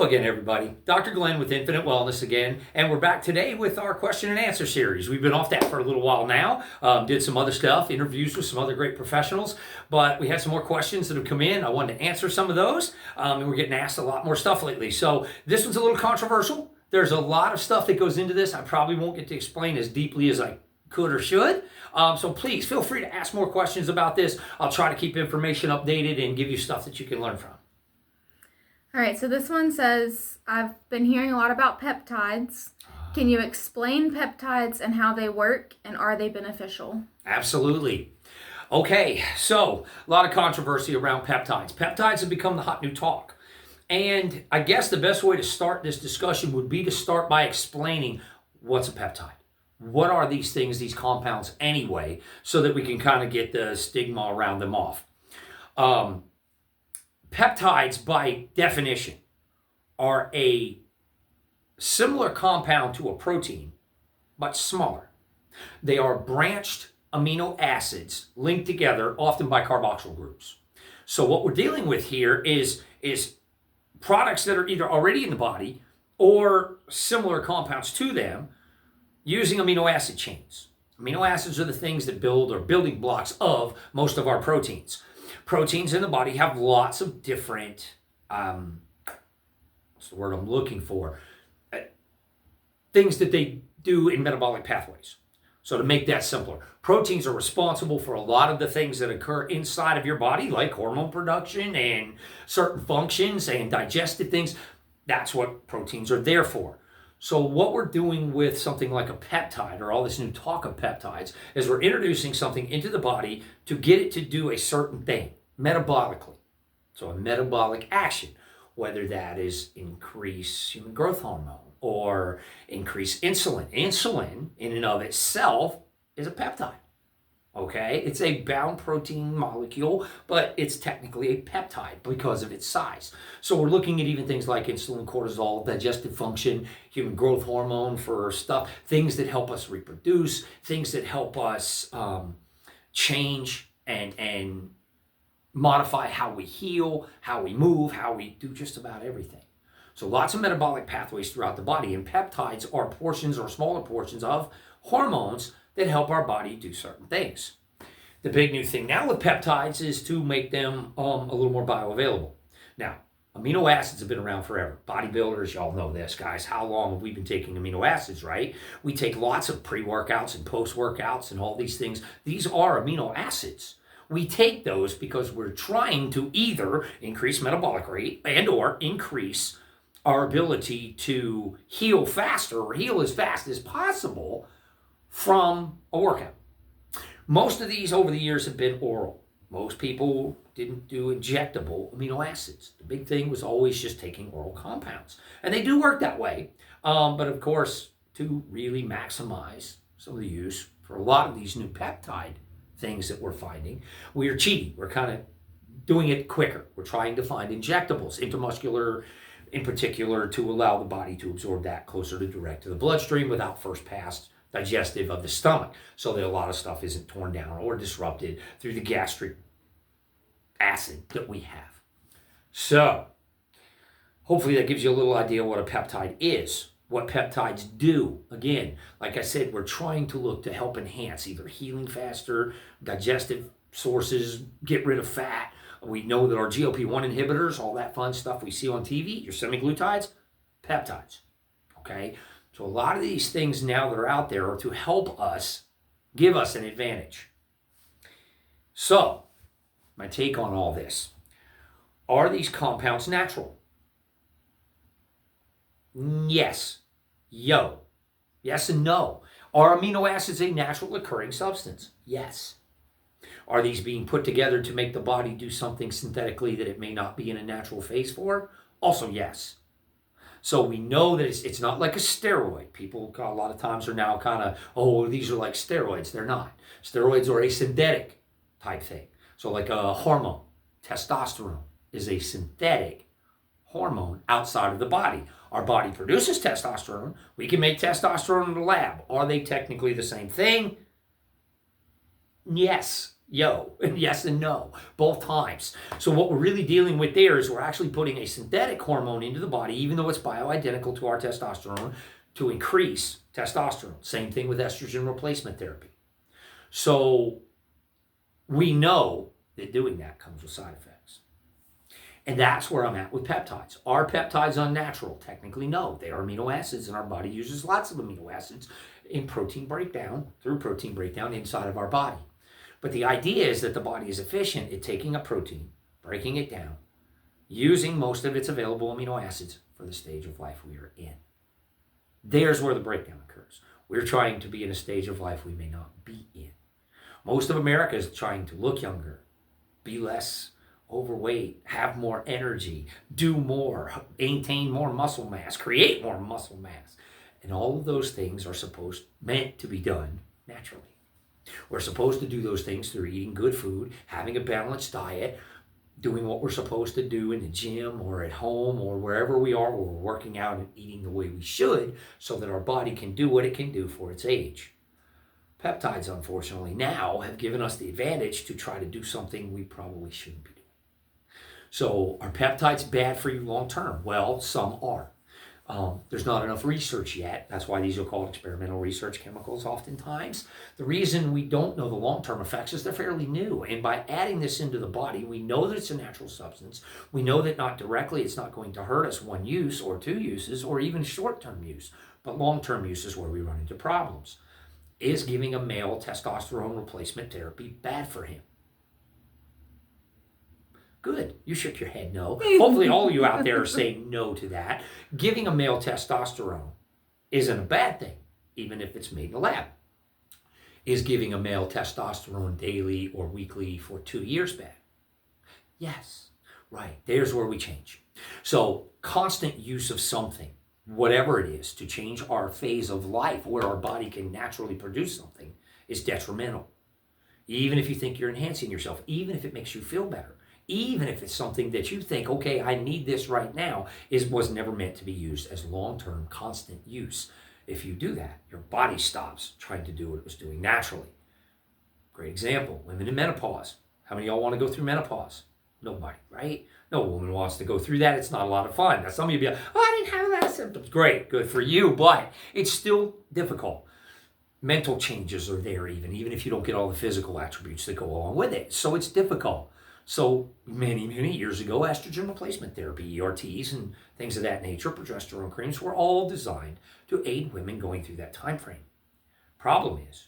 Hello again, everybody. Dr. Glenn with Infinite Wellness again, and we're back today with our question and answer series. We've been off that for a little while now, did some other stuff, interviews with some other great professionals, but we had some more questions that have come in. I wanted to answer some of those, and we're getting asked a lot more stuff lately. So this one's a little controversial. There's a lot of stuff that goes into this. I probably won't get to explain as deeply as I could or should. So please feel free to ask more questions about this. I'll try to keep information updated and give you stuff that you can learn from. All right, so this one says, I've been hearing a lot about peptides. Can you explain peptides and how they work, and are they beneficial? Absolutely. Okay, so a lot of controversy around peptides. Peptides have become the hot new talk. And I guess the best way to start this discussion would be to start by explaining what's a peptide. What are these things, these compounds anyway, so that we can kind of get the stigma around them off. Peptides, by definition, are a similar compound to a protein, but smaller. They are branched amino acids linked together, often by carboxyl groups. So what we're dealing with here is products that are either already in the body or similar compounds to them using amino acid chains. Amino acids are the things that build or building blocks of most of our proteins. Proteins in the body have lots of different, what's the word I'm looking for? Things that they do in metabolic pathways. So to make that simpler, proteins are responsible for a lot of the things that occur inside of your body, like hormone production and certain functions and digestive things. That's what proteins are there for. So what we're doing with something like a peptide, or all this new talk of peptides, is we're introducing something into the body to get it to do a certain thing metabolically. So a metabolic action, whether that is increase human growth hormone or increase insulin. Insulin in and of itself is a peptide. Okay, it's a bound protein molecule, but it's technically a peptide because of its size. So we're looking at even things like insulin, cortisol, digestive function, human growth hormone for stuff, things that help us reproduce, things that help us change and modify how we heal, how we move, how we do just about everything. So lots of metabolic pathways throughout the body, and peptides are portions or smaller portions of hormones that help our body do certain things. The big new thing now with peptides is to make them a little more bioavailable. Now, amino acids have been around forever. Bodybuilders, y'all know this, guys. How long have we been taking amino acids, right? We take lots of pre-workouts and post-workouts and all these things. These are amino acids. We take those because we're trying to either increase metabolic rate and or increase our ability to heal faster or heal as fast as possible from a workout. Most of these over the years have been oral. Most people didn't do injectable amino acids. The big thing was always just taking oral compounds. And they do work that way. But of course, to really maximize some of the use for a lot of these new peptide things that we're finding, we are cheating. We're kind of doing it quicker. We're trying to find injectables, intramuscular in particular, to allow the body to absorb that closer to direct to the bloodstream without first pass digestive of the stomach, so that a lot of stuff isn't torn down or disrupted through the gastric acid that we have. So hopefully that gives you a little idea what a peptide is, what peptides do. Again, like I said, we're trying to look to help enhance either healing faster, digestive sources, get rid of fat. We know that our GLP-1 inhibitors, all that fun stuff we see on TV, your semaglutides, peptides, okay? So a lot of these things now that are out there are to help us, give us an advantage. So, my take on all this. Are these compounds natural? Yes. Yes and no. Are amino acids a natural occurring substance? Yes. Are these being put together to make the body do something synthetically that it may not be in a natural phase for? Also yes. So we know that it's not like a steroid. People a lot of times are now kind of, oh, these are like steroids. They're not. Steroids are a synthetic type thing. So like a hormone, testosterone is a synthetic hormone outside of the body. Our body produces testosterone. We can make testosterone in the lab. Are they technically the same thing? Yes. yes and no, both times. So what we're really dealing with there is we're actually putting a synthetic hormone into the body, even though it's bioidentical to our testosterone, to increase testosterone. Same thing with estrogen replacement therapy. So we know that doing that comes with side effects. And that's where I'm at with peptides. Are peptides unnatural? Technically, no. They are amino acids, and our body uses lots of amino acids in protein breakdown, through protein breakdown inside of our body. But the idea is that the body is efficient at taking a protein, breaking it down, using most of its available amino acids for the stage of life we are in. There's where the breakdown occurs. We're trying to be in a stage of life we may not be in. Most of America is trying to look younger, be less overweight, have more energy, do more, maintain more muscle mass, create more muscle mass. And all of those things are meant to be done naturally. We're supposed to do those things through eating good food, having a balanced diet, doing what we're supposed to do in the gym or at home or wherever we are where we're working out and eating the way we should so that our body can do what it can do for its age. Peptides, unfortunately, now have given us the advantage to try to do something we probably shouldn't be doing. So are peptides bad for you long term? Well, some are. There's not enough research yet. That's why these are called experimental research chemicals oftentimes. The reason we don't know the long-term effects is they're fairly new. And by adding this into the body, we know that it's a natural substance. We know that not directly it's not going to hurt us one use or two uses or even short-term use. But long-term use is where we run into problems. Is giving a male testosterone replacement therapy bad for him? Good. You shook your head no. Hopefully all of you out there are saying no to that. Giving a male testosterone isn't a bad thing, even if it's made in the lab. Is giving a male testosterone daily or weekly for 2 years bad? Yes. Right. There's where we change. So constant use of something, whatever it is, to change our phase of life where our body can naturally produce something is detrimental. Even if you think you're enhancing yourself, even if it makes you feel better. Even if it's something that you think, okay, I need this right now, was never meant to be used as long-term, constant use. If you do that, your body stops trying to do what it was doing naturally. Great example, women in menopause. How many of y'all want to go through menopause? Nobody, right? No woman wants to go through that. It's not a lot of fun. Now, some of you be like, oh, I didn't have a lot of symptoms. Great, good for you, but it's still difficult. Mental changes are there even if you don't get all the physical attributes that go along with it. So it's difficult. So many, many years ago, estrogen replacement therapy, ERTs, and things of that nature, progesterone creams, were all designed to aid women going through that time frame. Problem is,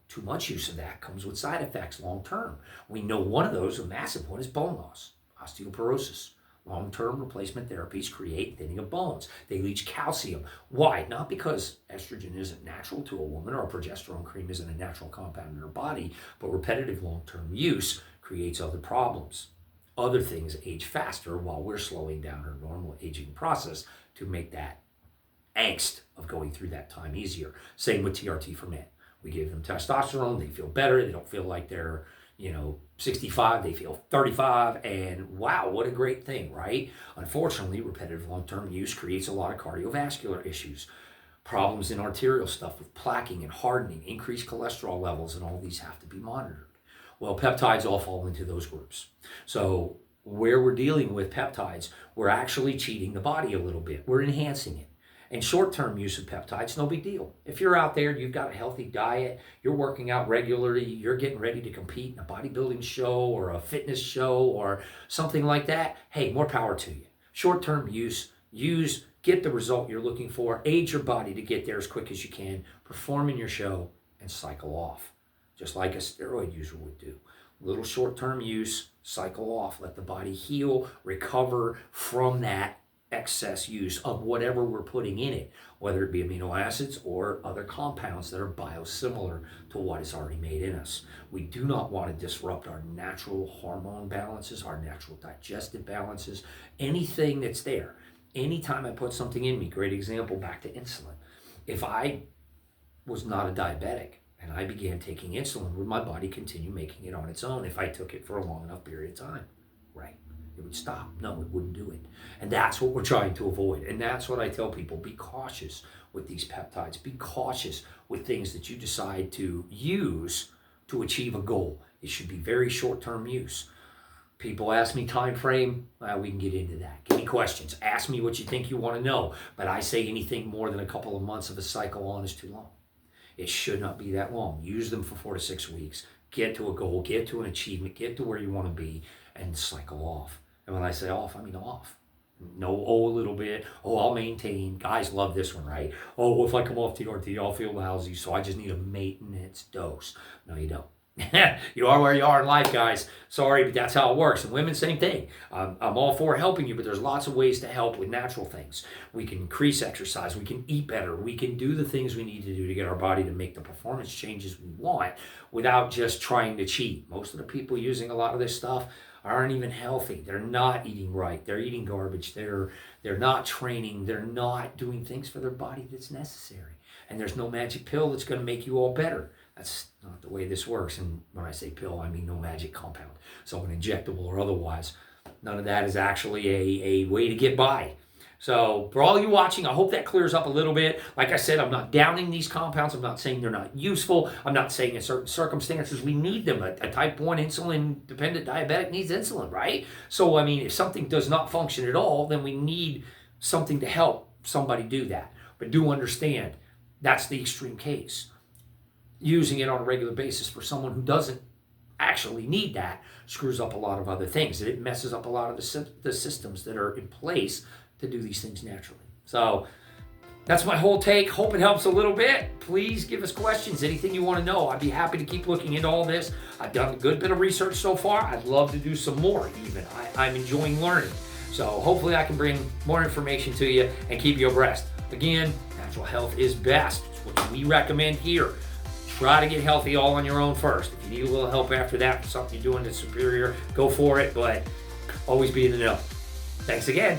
too much use of that comes with side effects long term. We know one of those, a massive one, is bone loss, osteoporosis. Long-term replacement therapies create thinning of bones. They leach calcium. Why? Not because estrogen isn't natural to a woman or a progesterone cream isn't a natural compound in her body, but repetitive long-term use creates other problems. Other things age faster while we're slowing down her normal aging process to make that angst of going through that time easier. Same with TRT for men. We give them testosterone, they feel better, they don't feel like they're 65, they feel 35, and wow, what a great thing, right? Unfortunately, repetitive long-term use creates a lot of cardiovascular issues, problems in arterial stuff with plaquing and hardening, increased cholesterol levels, and all these have to be monitored. Well, peptides all fall into those groups. So where we're dealing with peptides, we're actually cheating the body a little bit. We're enhancing it. And short-term use of peptides, no big deal. If you're out there, you've got a healthy diet, you're working out regularly, you're getting ready to compete in a bodybuilding show or a fitness show or something like that, hey, more power to you. Short-term use, get the result you're looking for, aid your body to get there as quick as you can, perform in your show, and cycle off, just like a steroid user would do. Little short-term use, cycle off, let the body heal, recover from that excess use of whatever we're putting in it, whether it be amino acids or other compounds that are biosimilar to what is already made in us. We do not want to disrupt our natural hormone balances, our natural digestive balances, anything that's there. Anytime I put something in me, great example, back to insulin. If I was not a diabetic and I began taking insulin, would my body continue making it on its own if I took it for a long enough period of time? Right. It would stop. No, it wouldn't do it. And that's what we're trying to avoid. And that's what I tell people. Be cautious with these peptides. Be cautious with things that you decide to use to achieve a goal. It should be very short-term use. People ask me time frame. We can get into that. Give me questions. Ask me what you think you want to know. But I say anything more than a couple of months of a cycle on is too long. It should not be that long. Use them for 4 to 6 weeks. Get to a goal. Get to an achievement. Get to where you want to be and cycle off. And when I say off, I mean off. No, a little bit. I'll maintain. Guys love this one, right? If I come off TRT, I'll feel lousy, so I just need a maintenance dose. No, you don't. You are where you are in life, guys. Sorry, but that's how it works. And women, same thing. I'm all for helping you, but there's lots of ways to help with natural things. We can increase exercise. We can eat better. We can do the things we need to do to get our body to make the performance changes we want without just trying to cheat. Most of the people using a lot of this stuff aren't even healthy. They're not eating right. They're eating garbage. They're not training. They're not doing things for their body that's necessary. And there's no magic pill that's going to make you all better. That's not the way this works. And when I say pill, I mean no magic compound. So an injectable or otherwise, none of that is actually a way to get by. So for all you watching, I hope that clears up a little bit. Like I said, I'm not downing these compounds. I'm not saying they're not useful. I'm not saying in certain circumstances we need them. A type 1 insulin-dependent diabetic needs insulin, right? So, I mean, if something does not function at all, then we need something to help somebody do that. But do understand, that's the extreme case. Using it on a regular basis for someone who doesn't actually need that screws up a lot of other things. It messes up a lot of the systems that are in place to do these things naturally. So that's my whole take. Hope it helps a little bit. Please give us questions, anything you want to know. I'd be happy to keep looking into all this. I've done a good bit of research so far. I'd love to do some more even. I'm enjoying learning. So hopefully I can bring more information to you and keep you abreast. Again, natural health is best. It's what we recommend here. Try to get healthy all on your own first. If you need a little help after that for something you're doing that's superior, go for it, but always be in the know. Thanks again.